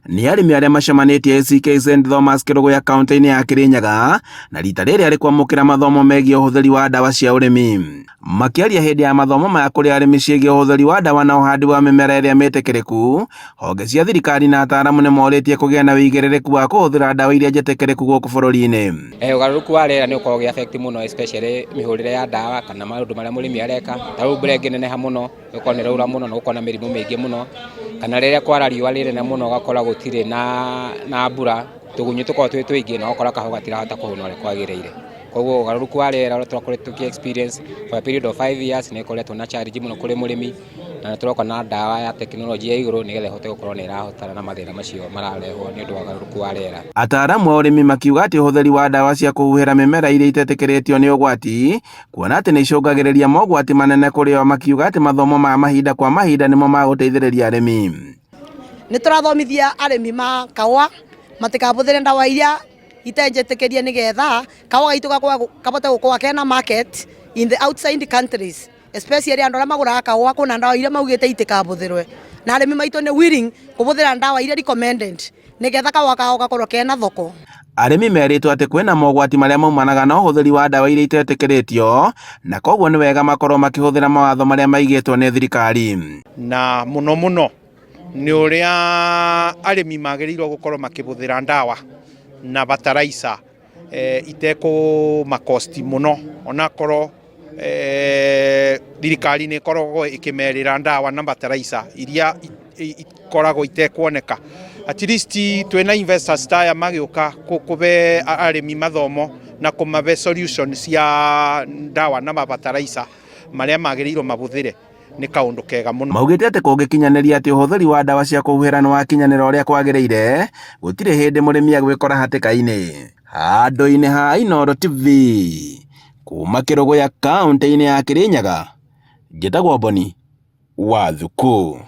nĩ arĩmi arĩa macemanĩtie ACK St Thomas Kĩrũgũya kaunti-inĩ ya Kĩrĩnyaga na rita rĩrĩ arĩ kwamũkĩra mathomo megiĩ ũhũthĩri wa ndawa cia ũrĩmi. Makĩaria hĩndĩ ya mathomo maya kũrĩ arĩmi ciĩgiĩ ũhũthĩri wa ndawa na ũhandi wa mĩmera ĩrĩa mĩtĩkĩrĩku, honge cia thirikari na ataaramu nĩ morĩtie kũgĩa na wĩigĩrĩrĩku wa kũhũthĩra ndawa iria njĩtĩkĩrĩku gũkũ bũrũri-inĩ. Ũgarũrũku wa rĩera nĩ ũkoragwo ũgĩ affect mũno especially mĩhũrĩre ya ndawa kana maũndũ marĩa mũrĩmi areka. Ta rĩu mbura ĩngĩneneha mũno gũkorwo nĩ raura mũno na gũkorwo na mĩrimũ mĩingĩ mũno, kana rĩrĩa kwara riũa rĩnene mũno ũgakora gũtirĩ na mbura, tũgunyũ tũkorwo twĩ tũingĩ na ũgakora kahũa gatirahota kũhũna ũrĩa kwagĩrĩire. Koguo ũgarũrũku wa rĩera ũrĩa tũrakoretwo tũkĩ experience for a period of 5 years nĩ ĩkoretwo na challenge mũno kũrĩ mũrĩmi, na tũroka na ndawa ya tekinoronjĩ ya igũrũ nĩgetha ĩhote gũkorwo nĩ ĩrahotana na mathĩna macio mararehwo nĩ ũndũ wa ũgarũrũku wa rĩera. Ataaramu a ũrĩmi makiuga atĩ ũhũthĩri wa ndawa cia kũhuhĩra mĩmera iria itetĩkĩrĩtio nĩ ũgwati, kuona atĩ nĩ icũngagĩrĩria mogwati manene kũrĩ o, makiuga atĩ mathomo ma mahinda kwa mahinda nĩmo magũteithĩrĩria arĩmi. Nĩ tũrathomithia arĩmi ma kahũa matikahũthĩre ndawa iria itenjĩtĩkĩrie nĩgetha kahũa gaitũ kabote gũkorwo kena market in the outside countries, especially andũ arĩa magũraga kahũa kuna ndawa iria maugĩte itikahũthĩrwe, na arĩmi maitũ nĩ willing kũhũthĩra ndawa iria recommended nĩgetha kahũa kao gakorwo kena thoko. Arĩmi merĩtwo atĩ kwĩna mogwati marĩa maumanaga na ũhũthĩri wa ndawa iria itetĩkĩrĩtio, na koguo nĩ wega makorwo makĩhũthĩra mawatho marĩa maigĩtwo nĩ thirikari. Na mũno nĩ ũrĩa arĩmi magĩrĩirwo gũkorwo makĩhũthĩra ndawa na bataraica itekũmakosti mũno, onakorwo thirikari nĩ ikoragwo ĩkĩmerĩra ndawa na bataraica iria ikoragwo itekwoneka. At least twĩna investors taya magĩũka kũbe arĩmi mathomo na kũmabe solution cia ndawa na bataraica marĩa magĩrĩirwo mahũthĩre nĩ kaũndũ kega mũno. Maugĩte atĩ kũngĩkinyanĩria atĩ ũhũthĩri wa ndawa cia kũhuhĩra nĩ wakinyanĩra ũrĩa kwagĩrĩire, gũtirĩ hĩndĩ mũrĩmi agwĩkora hatĩka-inĩ. Handũ-inĩ ha Inooro TV, kuma Kĩrũgũya kaunti-inĩ ya Kĩrĩnyaga, njĩtagwo Boni Wathuku.